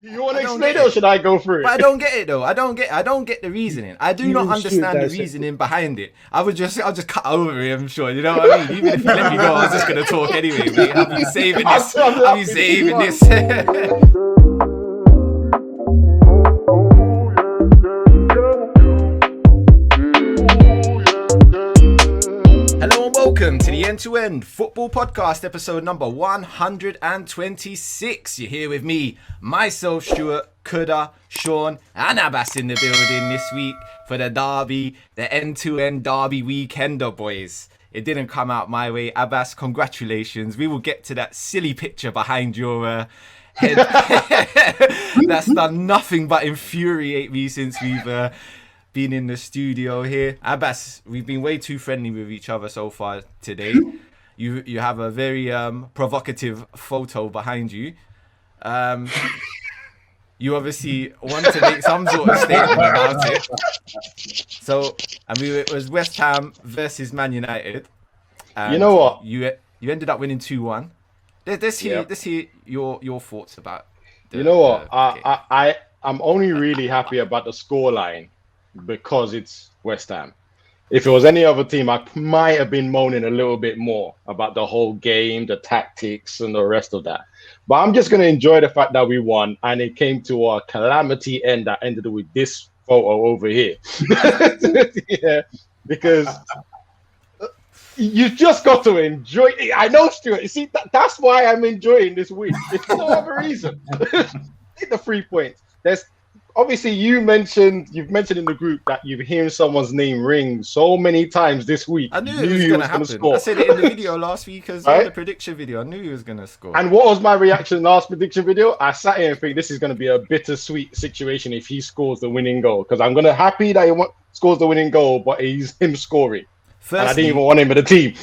You want to explain it or should I go through it? But I don't get it though. I don't get the reasoning. I do not understand the reasoning behind it. I'll just cut over it, I'm sure. You know what I mean? Even if you let me go, I was just gonna talk anyway, mate. I'll be saving this. I'll be saving this. Hello and welcome to the End-to-End Football Podcast, episode number 126. You're here with me, myself, Stuart, Kuda, Sean, and Abbas in the building this week for the derby, the End-to-End derby weekender, boys. It didn't come out my way. Abbas, congratulations. We will get to that silly picture behind your head. That's done nothing but infuriate me since we've been in the studio here. Abbas, we've been way too friendly with each other so far today. You have a very provocative photo behind you. You obviously want to make some sort of statement about it. So, I mean, it was West Ham versus Man United. And you know what? You ended up winning 2-1. Let's hear your thoughts about you know what? I'm only really happy about the scoreline because it's West Ham. If it was any other team, I might have been moaning a little bit more about the whole game, the tactics, and the rest of that. But I'm just going to enjoy the fact that we won, and it came to a calamity end that ended with this photo over here. Yeah, because you just got to enjoy it. I know, Stuart. You see, that's why I'm enjoying this week. It's for no other reason. The 3 points. There's obviously you've mentioned in the group that you've heard someone's name ring so many times this week. I knew it was going to happen. Score. I said it in the video last week as well, the prediction video. I knew he was going to score. And what was my reaction last prediction video? I sat here and think this is going to be a bittersweet situation if he scores the winning goal, because I'm going to happy that he scores the winning goal, but he's him scoring. Firstly, and I didn't even want him in the team.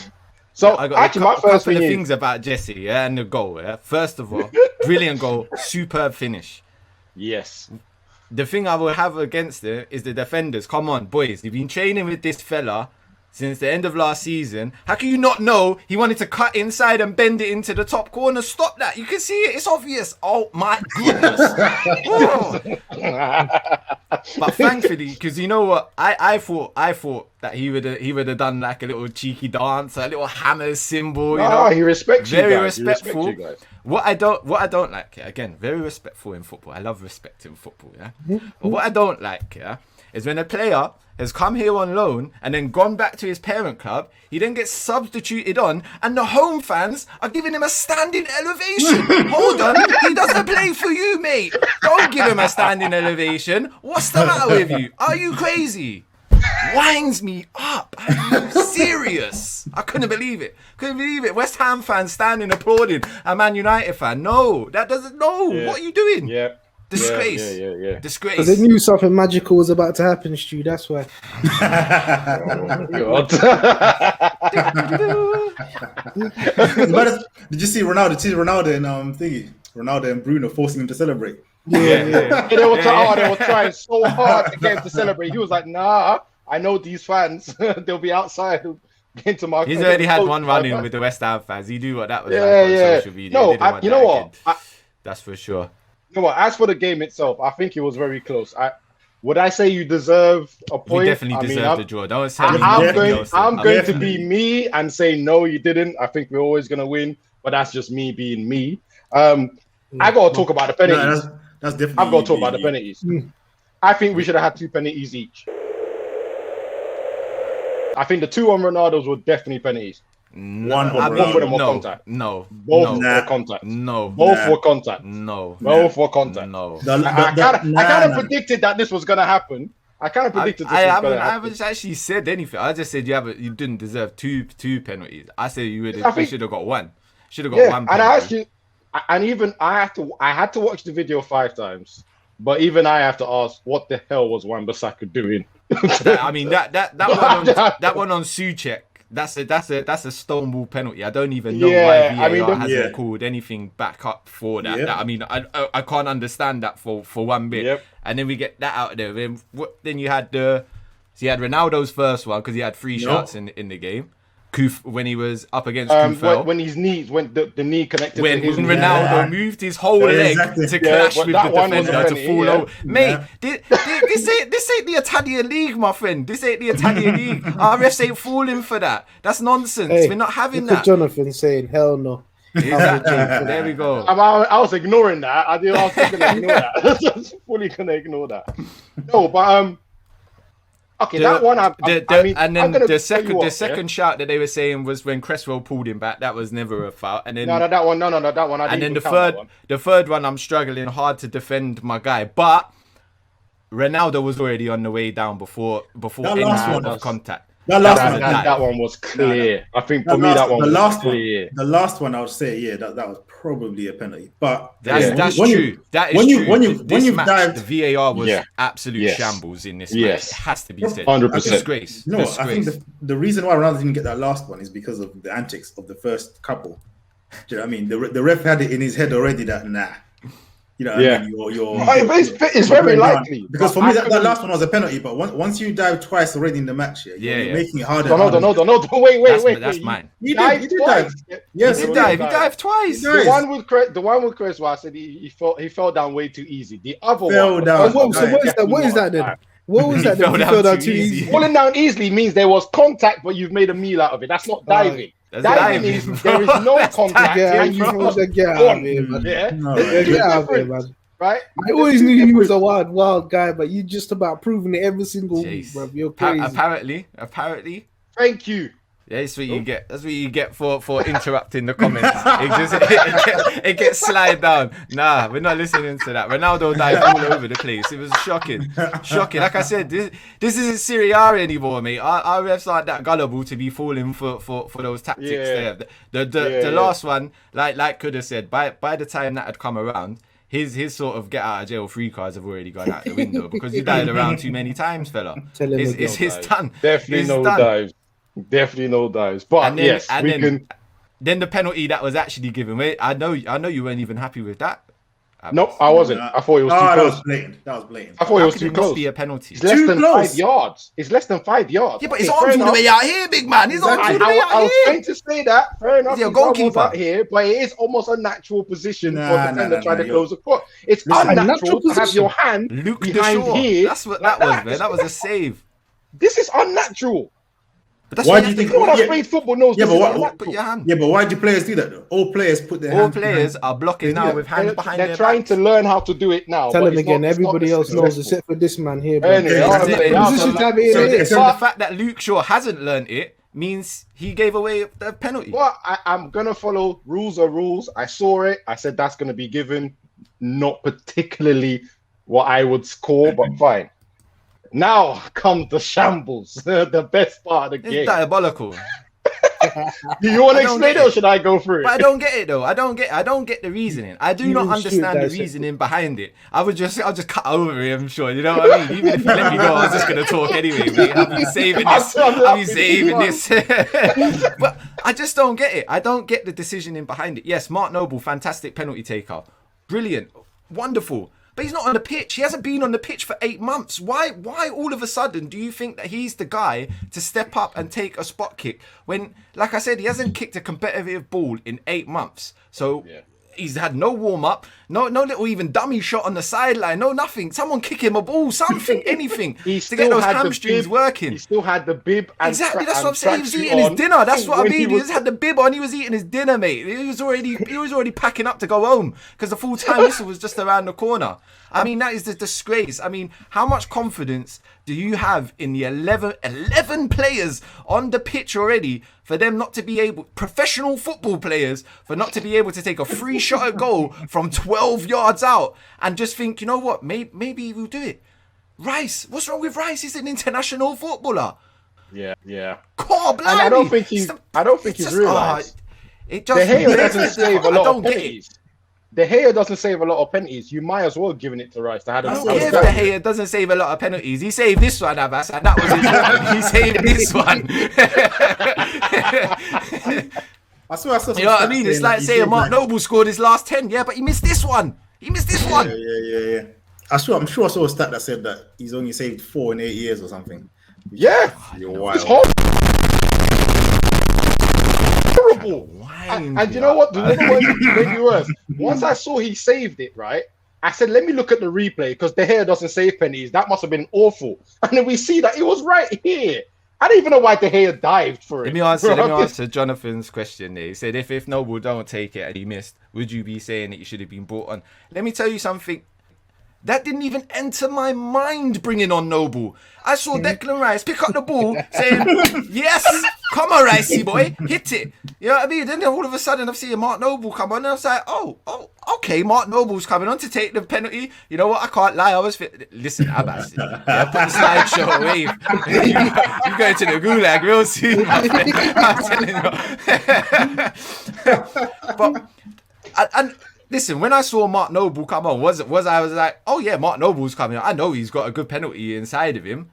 So I got a couple of things about Jesse, and the goal. Yeah? First of all, brilliant goal, superb finish. Yes. The thing I will have against it is the defenders. Come on, boys. You've been training with this fella since the end of last season. How can you not know he wanted to cut inside and bend it into the top corner? Stop that. You can see it. It's obvious. Oh, my goodness. But thankfully, because you know what? I thought that he would have done like a little cheeky dance, a little hammer symbol. You know? He respects you guys. Very respectful. What I don't like, again, very respectful in football. I love respect in football, yeah. But what I don't like, yeah, is when a player has come here on loan and then gone back to his parent club, he then gets substituted on, and the home fans are giving him a standing elevation. Hold on, he doesn't play for you, mate. Don't give him a standing elevation. What's the matter with you? Are you crazy? Winds me up. Are you serious? I couldn't believe it. West Ham fans standing applauding a Man United fan. No, that doesn't. No, yeah. What are you doing? Yeah. Disgrace. Yeah. Disgrace. Because they knew something magical was about to happen, Stu. That's why. Oh, Did you see Ronaldo? Ronaldo and thingy. Ronaldo and Bruno forcing him to celebrate. Yeah. They were trying so hard to get him to celebrate. He was like, "Nah, I know these fans. They'll be outside." He's already had one run-in with the West Ham fans. He knew what that was like on social media. No, you know what? That's for sure. You know what? As for the game itself, I think it was very close. Would I say you deserve a point? We definitely deserve the draw. Don't say I'm going to be me and say no, you didn't. I think we're always going to win, but that's just me being me. I got to talk about the penalties. That's definitely. I've got to talk about the penalties. I think we should have had 2 penalties each. I think the 2 on Ronaldo's were definitely penalties. Both of them were contact. No. Both were contact. No. Both were contact. No. Both were contact. No. I kind of predicted that this was going to happen. I haven't actually said anything. I just said you didn't deserve two penalties. I said you should have got one. Should have got one penalty. I had to watch the video 5 times. But even I have to ask, what the hell was Wan-Bissaka doing? that one on Souček. That's a stonewall penalty. I don't even know why VAR hasn't called anything back up for that. Yeah. I can't understand that for one bit. Yep. And then we get that out of there. Then you had Ronaldo's first one because he had 3 shots in the game. when he was up against Kufel. When his knees, when the knee connected When to his Ronaldo moved his whole leg to clash with the defender to fall over. Mate, this ain't the Italian league, my friend. This ain't the Italian league. Our refs ain't falling for that. That's nonsense. Hey, we're not having look at that. Jonathan saying, hell no. Exactly. There we go. I was ignoring that. I was going to ignore that. Fully going to ignore that. No, but okay, that one. The second shout that they were saying was when Cresswell pulled him back. That was never a foul. And then that one. And then the third one, I'm struggling hard to defend my guy, but Ronaldo was already on the way down before any sort of contact. That one was clear. I think for me that one was clear. The last one, I would say, that was probably a penalty. But that's true. That is true. When you've dived, the VAR was absolute shambles in this match. It has to be said. 100%. Disgrace. No, I think the reason why Ronaldo didn't get that last one is because of the antics of the first couple. Do you know what I mean? The ref had it in his head already that you know, I mean, it's very likely because for me that last one was a penalty. But once you dive twice already in the match, you're making it harder. No. Wait. That's mine. He did dive. Yes, he dived twice. The one with Cresswell, I said he fell down way too easy. The other one. What is that then? What was that? He fell down too easy. Falling down easily means there was contact, but you've made a meal out of it. That's not diving. Diving is there is no contact and you get out of here, man. Get out of here, man. Right? I always knew he was a wild guy, but you just about proving it every single week, bro. You're crazy. Apparently. Thank you. Yeah, that's what you get. That's what you get for interrupting the comments. It gets slide down. Nah, we're not listening to that. Ronaldo dived all over the place. It was shocking. Like I said, this isn't Serie A anymore, mate. Our refs aren't that gullible to be falling for those tactics there. The last one, like could have said, by the time that had come around, his sort of get out of jail free cards have already gone out the window because you died around too many times, fella. It's done. Definitely no dives. Definitely no dives, but then the penalty that was actually given. I know you weren't even happy with that. No, I wasn't. I thought it was too close. That was blatant. I thought it was too close. Be a penalty. It's less than 5 yards. It's less than 5 yards. Yeah, but his arms all the way out here, big man. His arms all the way out here. I was trying to say that. Fair enough. He's a goalkeeper out here, but it is almost a natural position for the defender trying to close the court. It's unnatural to have your hand behind here. That's what that was, man. That was a save. This is unnatural. But that's why do you think anyone that's played football knows this is unnatural? Put your hand. Yeah, but why do players do that though? All players put their hands. All players are blocking now with hands behind their They're trying to learn how to do it now. Tell him again. Everybody else knows except for this man here. So the fact that Luke Shaw hasn't learned it means he gave away the penalty. Well, I'm gonna follow rules are rules. I saw it. I said that's gonna be given. Not particularly what I would score, but fine. Now comes the shambles, the best part of the game. It's diabolical. Do you want to explain it or should I go through it? But I don't get it though. I don't get the reasoning. I do not understand the reasoning behind it. I'll just cut over it, I'm sure. You know what I mean? Even if you let me go, I was just gonna talk anyway. Mate. I'll be saving this. But I just don't get it. I don't get the decisioning behind it. Yes, Mark Noble, fantastic penalty taker. Brilliant. Wonderful. But he's not on the pitch. He hasn't been on the pitch for 8 months. Why all of a sudden do you think that he's the guy to step up and take a spot kick when, like I said, he hasn't kicked a competitive ball in 8 months? So he's had no warm-up, no little even dummy shot on the sideline, no nothing. Someone kick him a ball, something, anything to get those hamstrings working. He still had the bib. Exactly, that's what I'm saying. He was eating his dinner. That's what I mean. He just had the bib on. He was eating his dinner, mate. He was already packing up to go home because the full-time whistle was just around the corner. I mean, that is the disgrace. I mean, how much confidence do you have in the 11 players on the pitch already for them not to be able, professional football players, for not to be able to take a free shot at goal from 12 yards out and just think, you know what, maybe we'll do it. Rice, what's wrong with Rice? He's an international footballer. Yeah. God, and I don't think he's realised. De Gea doesn't save a lot of penalties. De Gea doesn't save a lot of penalties. You might as well have given it to Rice. I don't care if De Gea doesn't save a lot of penalties. He saved this one, Abbas, and that was his one. He saved this one. I saw you know what I mean? It's like saying Mark Noble scored his last 10, but he missed this one. Yeah. I'm sure I saw a stat that said that he's only saved 4 in 8 years or something. Yeah. You're wild. It's hard. horrible. And you know what? The other one made me worse. Once I saw he saved it, right? I said, let me look at the replay because De Gea doesn't save penalties. That must have been awful. And then we see that it was right here. I don't even know why De Gea dived for it. Let me answer Jonathan's question there. He said, if Noble don't take it and he missed, would you be saying that he should have been brought on? Let me tell you something. That didn't even enter my mind bringing on Noble. I saw Declan Rice pick up the ball saying, yes, come on, Ricey boy, hit it. You know what I mean? Then all of a sudden I'm seeing Mark Noble come on and I was like, oh, okay, Mark Noble's coming on to take the penalty. You know what? I can't lie. I was listen, Abbas. Yeah, put the slideshow away. You go to the gulag real soon, my friend. I'm telling you. But listen, when I saw Mark Noble come on, I was like, oh yeah, Mark Noble's coming on. I know he's got a good penalty inside of him.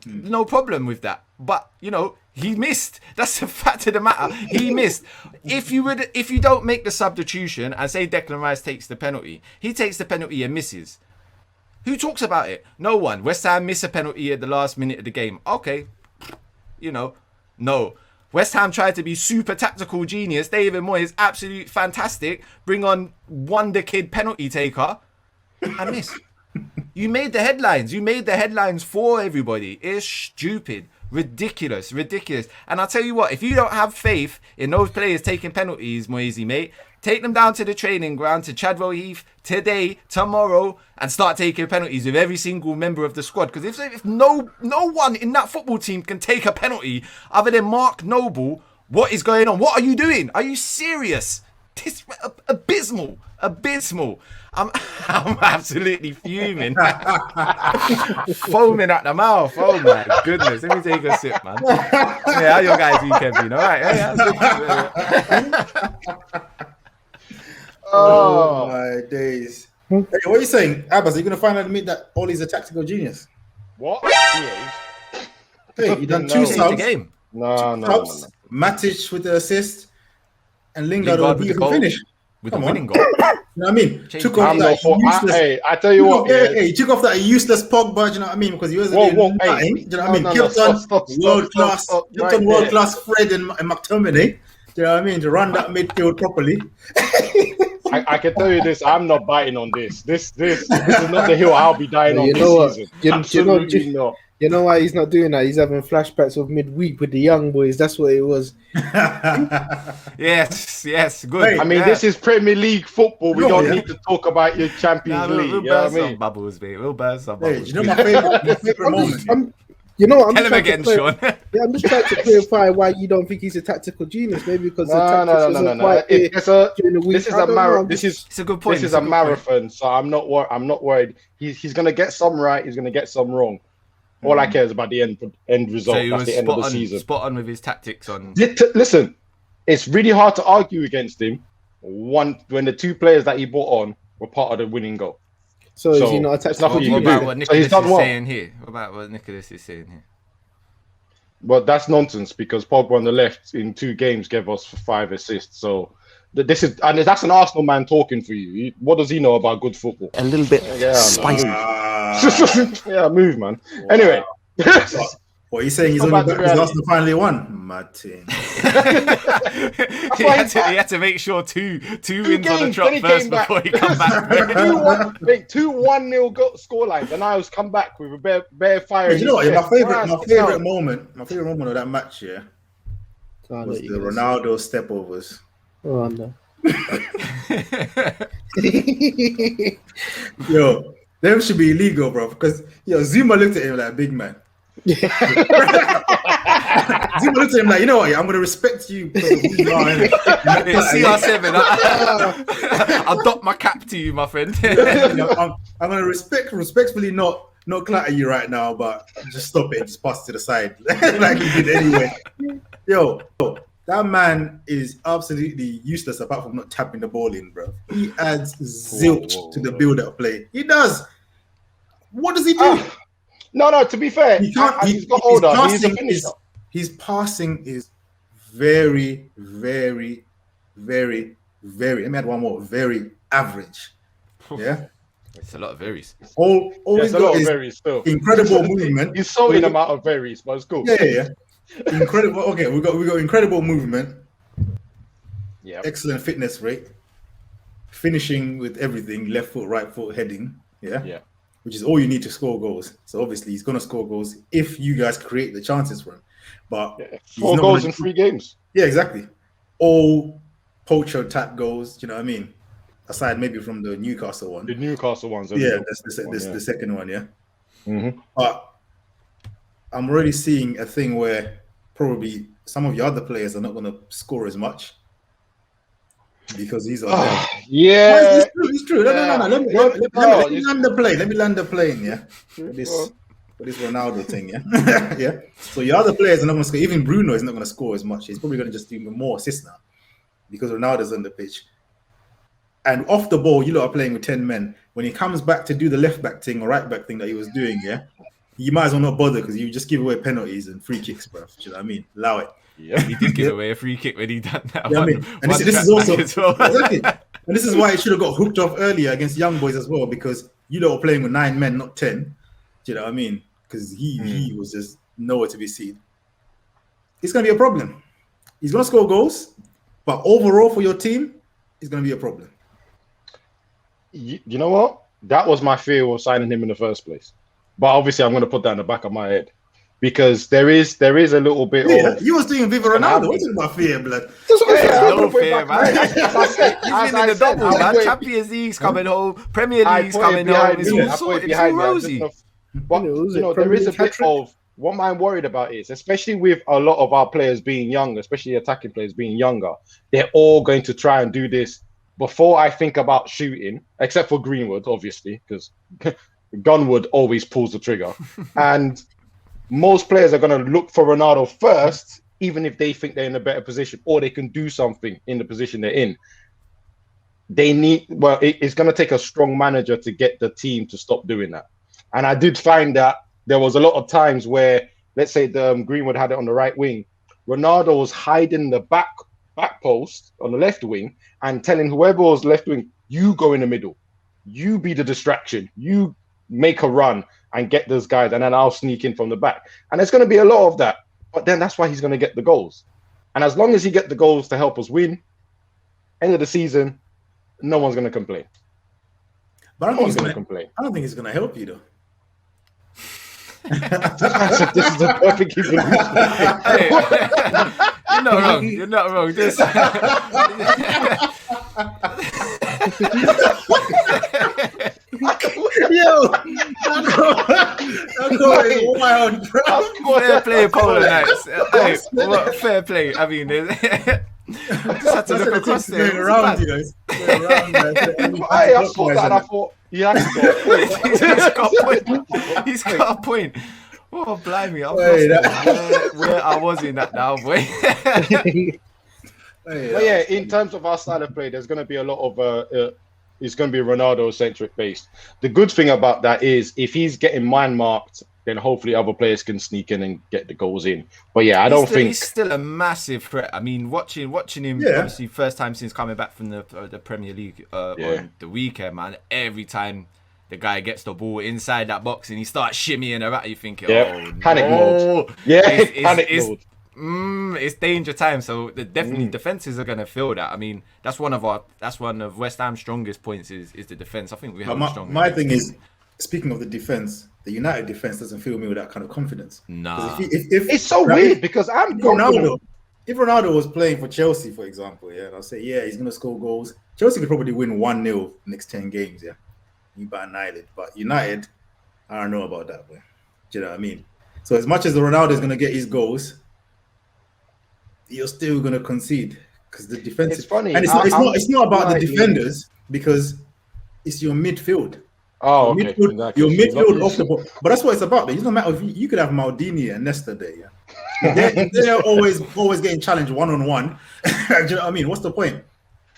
No problem with that. But, you know, he missed. That's the fact of the matter. He missed. If you don't make the substitution and say Declan Rice takes the penalty, he takes the penalty and misses. Who talks about it? No one. West Ham miss a penalty at the last minute of the game. Okay. You know, no. West Ham tried to be super tactical genius. David Moyes, absolute fantastic. Bring on wonder kid penalty taker and miss. You made the headlines. You made the headlines for everybody. It's stupid. Ridiculous. And I'll tell you what, if you don't have faith in those players taking penalties, Moisey, mate, take them down to the training ground, to Chadwell Heath, today, tomorrow, and start taking penalties with every single member of the squad. Because if no one in that football team can take a penalty other than Mark Noble, what is going on? What are you doing? Are you serious? This abysmal. I'm absolutely fuming. Foaming at the mouth. Oh my goodness. Let me take a sip, man. Yeah, how your guys' weekend been? All right. Oh my days. Hey, what are you saying, Abbas? Are you going to finally admit that Ollie's a tactical genius? What? Hey, you done two subs. Game. No. Matic with the assist and Lingard with the beautiful finish. With the winning goal. You know what I mean? Took off that useless. Hey, I tell you what. He took off that useless Pogba. Do you know what I mean? Because he wasn't doing nothing. Do you know what I mean? Kept on world class Fred and McTominay. Do you know what I mean? To run that midfield properly. I can tell you this. I'm not biting on this. This is not the hill I'll be dying on this season. Absolutely not. You know why he's not doing that? He's having flashbacks of midweek with the young boys. That's what it was. Yes, good. I mean, this is Premier League football. We don't need to talk about your Champions League. We'll burst some bubbles, mate. We'll burst some bubbles. You know my favorite moment? I'm just trying to clarify why you don't think he's a tactical genius. Maybe because no. This is a marathon. It's a good point. This is a marathon, so I'm not worried. He's gonna get some right. He's gonna get some wrong. All I care is about the end result. So that's the end of the season. Spot on with his tactics on. Listen, it's really hard to argue against him. When the two players that he brought on were part of the winning goal. So is he not a tactical genius? What about what Nicholas is saying here? What about what Nicholas is saying here? Well, that's nonsense because Pogba on the left in 2 games gave us 5 assists. So that's an Arsenal man talking for you. What does he know about good football? A little bit spicy. Yeah, move, man. Wow. Anyway. What are you saying? He's only back because Arsenal finally won? Martin. he had to make sure two wins on the trot first before he come back. 2-1-0 scorelines, and I was come back with a bare fire. You know what? My favorite moment of that match, was the Ronaldo stepovers. Oh no. Yo, them should be illegal, bro. Because Zuma looked at him like, big man. Zuma looked at him like, you know what? I'm gonna respect you because of who you are. CR7. I'll dock my cap to you, my friend. I'm gonna respectfully not clatter you right now, but just stop it. Just pass to the side like you did anyway. Yo, that man is absolutely useless apart from not tapping the ball in, bro. He adds zilch to the build-up play. He does. What does he do? No. To be fair, he's got older. He's a finisher. His passing is very, very, very, very. Let me add one more. Very average. Yeah. It's a lot of varies. All he's got is varies still. Incredible movement. He's so in amount of varies, but it's cool. Yeah. Incredible. Okay, we got incredible movement. excellent fitness rate, finishing with everything, left foot, right foot, heading, which is all you need to score goals. So obviously he's going to score goals if you guys create the chances for him. But 4 goals in 3 games. Yeah, exactly. All poacher type goals. You know what I mean? Aside maybe from the Newcastle one. The Newcastle ones. Yeah, that's the second one. Yeah. But I'm already seeing a thing where probably some of your other players are not going to score as much because these are them. Yeah, it's true. No. Let me land the plane. Let me land the plane. Yeah, for this Ronaldo thing. Yeah, yeah. So your other players are not going to score. Even Bruno is not going to score as much. He's probably going to just do more assists now because Ronaldo's on the pitch. And off the ball, you lot are playing with 10 men. When he comes back to do the left back thing or right back thing that he was doing, you might as well not bother because you just give away penalties and free kicks, bro. Do you know what I mean? Allow it. Yeah, he did give away a free kick when he done that. Yeah, I mean, and this is also exactly. And this is why it should have got hooked off earlier against Young Boys as well, because you lot were playing with 9 men, not 10. Do you know what I mean? Because he was just nowhere to be seen. It's going to be a problem. He's going to score goals, but overall for your team, it's going to be a problem. You know what? That was my fear of signing him in the first place. But obviously, I'm going to put that in the back of my head because there is a little bit of. You was doing Viva Ronaldo. What's about fear, blood? No fear, man. Even in the double, man. Champions League's coming home. Premier League's coming home. It's all sorted. It's all rosy. But there is a bit of what I'm worried about is, especially with a lot of our players being younger, especially attacking players being younger, they're all going to try and do this before I think about shooting, except for Greenwood, obviously, because Gunwood always pulls the trigger. And most players are going to look for Ronaldo first, even if they think they're in a better position or they can do something in the position they're in. It's going to take a strong manager to get the team to stop doing that. And I did find that there was a lot of times where, let's say Greenwood had it on the right wing, Ronaldo was hiding the back post on the left wing and telling whoever was left wing, you go in the middle, you be the distraction, you make a run and get those guys, and then I'll sneak in from the back. And there's going to be a lot of that, but then that's why he's going to get the goals. And as long as he gets the goals to help us win, end of the season, no one's going to complain. But I don't think he's going to help you, though. This is a perfect evolution. Hey, you're not wrong. You're not wrong. This. Yo, wild, bro. Fair play, Polar Knights. Hey, what fair play? I mean, I just had to look across there. Around, you know. I saw that and I thought, he's got a point. Oh, blimey. I'm lost where I was in that now, boy. But yeah, in terms of our style of play, there's going to be a lot of it's going to be Ronaldo-centric based. The good thing about that is if he's getting man-marked, then hopefully other players can sneak in and get the goals in. But yeah, I don't think... He's still a massive threat. I mean, watching him, obviously, first time since coming back from the Premier League on the weekend, man, every time the guy gets the ball inside that box and he starts shimmying around, you think, panic mode. Yeah, panic mode. It's danger time, so definitely defenses are gonna feel that. I mean, that's one of West Ham's strongest points is the defense. I think we have my thing is, speaking of the defense, the United defense doesn't fill me with that kind of confidence. Nah, if it's so weird because I'm Ronaldo. If Ronaldo was playing for Chelsea, for example, and I'll say, he's gonna score goals. Chelsea could probably win 1-0 next 10 games. You bat an eyelid, but United, I don't know about that, boy. Do you know what I mean? So as much as the Ronaldo is gonna get his goals, you're still going to concede because the defense. It's funny, and it's not about the defenders because it's your midfield. Oh, your okay. Midfield, your midfield off the ball, but that's what it's about. It doesn't matter if you could have Maldini and Nesta there. They're always getting challenged 1-on-1. Do you know what I mean? What's the point?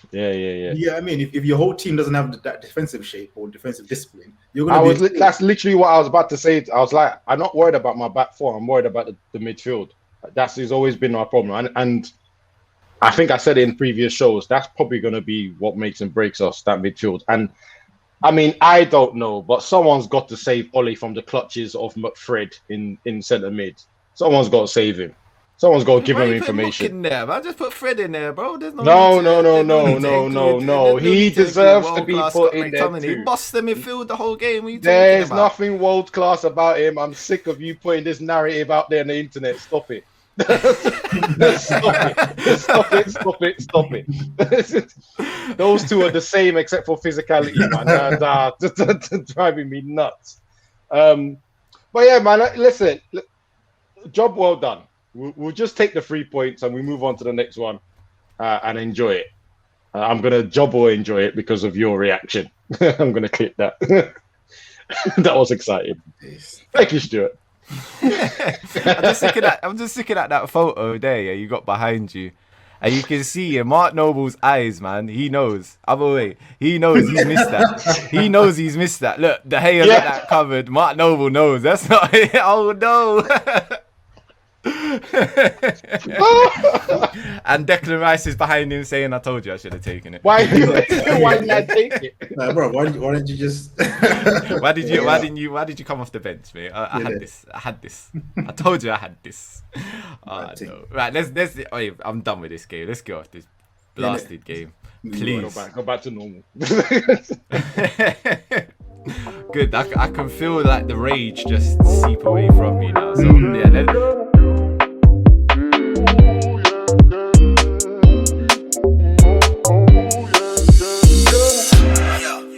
Yeah. Yeah, I mean, if your whole team doesn't have that defensive shape or defensive discipline, you're going to. That's literally what I was about to say. I was like, I'm not worried about my back four. I'm worried about the midfield. That's always been my problem, and I think I said it in previous shows. That's probably going to be what makes and breaks us, that midfield. And I mean, I don't know, but someone's got to save Ollie from the clutches of McFred in centre mid. Someone's got to save him. Someone's got to give Why him you putting Mook information. in there, man? Just put Fred in there, bro. There's no No, need to- no, no, there's no, need to no, include- no. there's He need to include deserves to be world-class put Scott in there McTominay. too. He bossed the midfield the whole game. What are you There's talking about? nothing world class about him. I'm sick of you putting this narrative out there on the internet. Stop it. Stop it. Those two are the same except for physicality, man. Driving me nuts. But yeah, man, listen, job well done. We'll just take the 3 points and we move on to the next one and enjoy it. I'm going to job or enjoy it because of your reaction. I'm going to clip that. That was exciting. Thank you, Stuart. I'm just looking at that photo there. Yeah, you got behind you, and you can see Mark Noble's eyes, man. He knows. Other way, he knows he's missed that. He knows he's missed that. Look, the hair got that covered. Mark Noble knows. That's not. Oh no. And Declan Rice is behind him saying, "I told you I should have taken it." Why didn't I take it? Nah, bro, why didn't you just? Why did you come off the bench, mate? I had this. I told you I had this. No. Right, let's. Oh, I'm done with this game. Let's get off this blasted game, please. Go back to normal. Good. I can feel like the rage just seep away from me now. So yeah,